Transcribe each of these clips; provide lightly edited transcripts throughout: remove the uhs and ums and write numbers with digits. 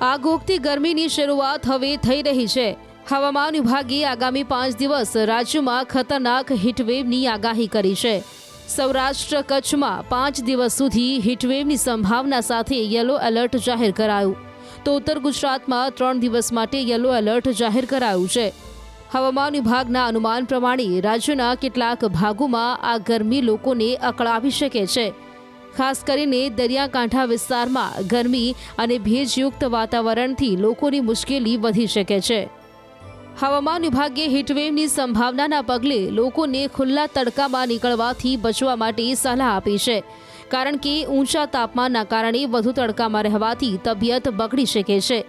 આગોગતી ગરમીની શરૂઆત હવે થઈ રહી છે। હવામાન વિભાગે આગામી 5 દિવસ રાજ્યમાં ખતરનાક હીટવેવની આગાહી કરી છે। સૌરાષ્ટ્ર કચ્છમાં 5 દિવસ સુધી હીટવેવની સંભાવના સાથે યલો એલર્ટ જાહેર કરાયું, તો ઉત્તર ગુજરાતમાં 3 દિવસ માટે યલો એલર્ટ જાહેર કરાયું છે। હવામાન વિભાગના અનુમાન પ્રમાણે રાજ્યના કેટલાક ભાગોમાં આ ગરમી લોકોને અકળાવી શકે છે। ખાસ કરીને દરિયાકાંઠા વિસ્તારમાં ગરમી અને ભેજયુક્ત વાતાવરણથી લોકોની મુશ્કેલી વધી શકે છે। હવામાન વિભાગે હીટવેવની સંભાવનાના પગલે લોકોને ખુલ્લા તડકામાં નીકળવાથી બચવા માટે સલાહ આપી છે, કારણ કે ઊંચા તાપમાનના કારણે વધુ તડકામાં રહેવાથી તબિયત બગડી શકે છે।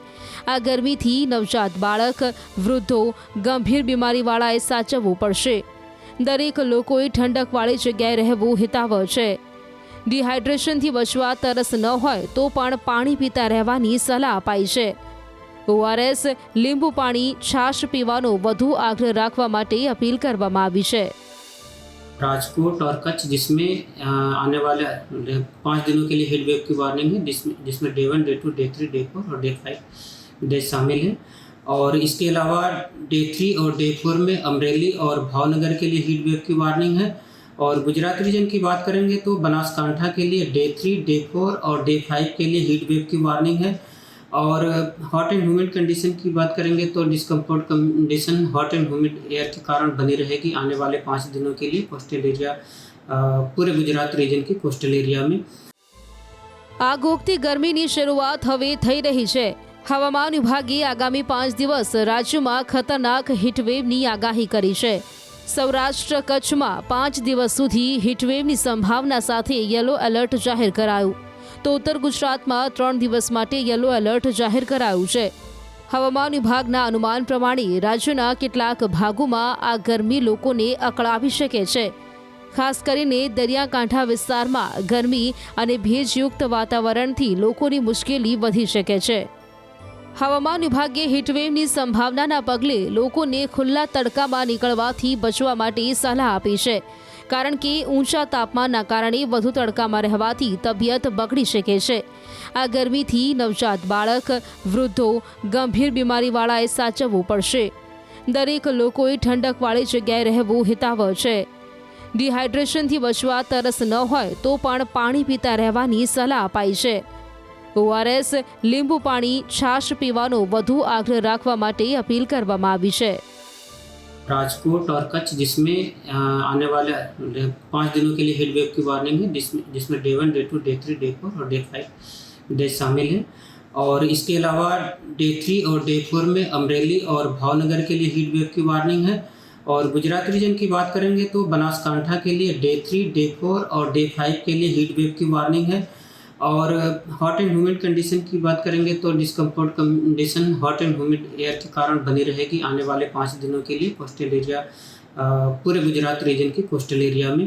આ ગરમીથી નવજાત બાળક, વૃદ્ધો, ગંભીર બીમારીવાળાએ સાચવવું પડશે। દરેક લોકોએ ઠંડકવાળી જગ્યાએ રહેવું હિતાવહ છે। ડિહાઇડ્રેશનથી બચવા તરસ ન હોય તો પણ પાણી પીતા રહેવાની સલાહ અપાઈ છે। ORS, લીંબુ પાણી, છાશ પીવાનો વધુ આગ્રહ રાખવા માટે અપીલ કરવામાં આવી છે। राजकोट और कच्छ जिसमें आने वाले 5 दिनों के लिए हीट वेव की वार्निंग है, जिसमें डे 1, डे 2, डे 3, डे 4 और डे 5 डे शामिल हैं। और इसके अलावा डे 3 और डे 4 में अमरेली और भावनगर के लिए हीट वेव की वार्निंग है। और गुजरात रीजन की बात करेंगे तो बनासकांठा के लिए डे 3, डे 4 और डे 5 के लिए हीट वेव की वार्निंग है। और हॉट एंड ह्यूमिड कंडीशन की बात करेंगे तो discomfort condition hot and humid air के कारण बनी रहेगी आने वाले 5 दिनों के लिए कोस्टल एरिया, पूरे गुजरात रीजन के कोस्टल एरिया में। આગોગતી ગરમીની શરૂઆત હવે થઈ રહી છે। હવામાન વિભાગે આગામી 5 દિવસ રાજ્યમાં ખતરનાક હીટવેવની આગાહી કરી છે। સૌરાષ્ટ્ર કચ્છમાં 5 દિવસ સુધી હીટવેવની સંભાવના સાથે યલો એલર્ટ જાહેર કરાયું, તો ઉત્તર ગુજરાતમાં 3 દિવસ માટે યલો એલર્ટ જાહેર કરાયું છે। હવામાન વિભાગના અનુમાન પ્રમાણે રાજ્યના કેટલાક ભાગોમાં આ ગરમી લોકોને અકળાવી શકે છે। ખાસ કરીને દરિયાકાંઠા વિસ્તારમાં ગરમી અને ભેજયુક્ત વાતાવરણથી લોકોની મુશ્કેલી વધી શકે છે। હવામાન વિભાગે હીટવેવની સંભાવનાના પગલે લોકોને ખુલ્લા તડકામાં નીકળવાથી બચવા માટે સલાહ આપી છે, કારણ કે ઊંચા તાપમાનના કારણે વધુ તડકામાં રહેવાથી તબિયત બગડી શકે છે। આ ગરમીથી નવજાત બાળક, વૃદ્ધો, ગંભીર બીમારીવાળાએ સાચવવું પડશે। દરેક લોકોએ ઠંડકવાળી જગ્યાએ રહેવું હિતાવહ છે। ડિહાઇડ્રેશનથી બચવા તરસ ન હોય તો પણ પાણી પીતા રહેવાની સલાહ અપાઈ છે। ORS, લીંબુ પાણી, છાશ પીવાનો વધુ આગ્રહ રાખવા માટે અપીલ કરવામાં આવી છે। राजकोट और कच्छ जिसमें आने वाले 5 दिनों के लिए हीट वेव की वार्निंग है, जिसमें डे 1, डे 2, डे 3, डे 4 और डे 5 डे शामिल हैं। और इसके अलावा डे 3 और डे 4 में अमरेली और भावनगर के लिए हीट वेव की वार्निंग है। और गुजरात रीजन की बात करेंगे तो बनासकांठा के लिए डे 3, डे 4 और डे 5 के लिए हीट वेव की वार्निंग है। और हॉट एंड ह्यूमिड कंडीशन की बात करेंगे तो discomfort condition hot and humid air के कारण बनी रहेगी आने वाले 5 दिनों के लिए कोस्टल एरिया, पूरे गुजरात रीजन के कोस्टल एरिया में।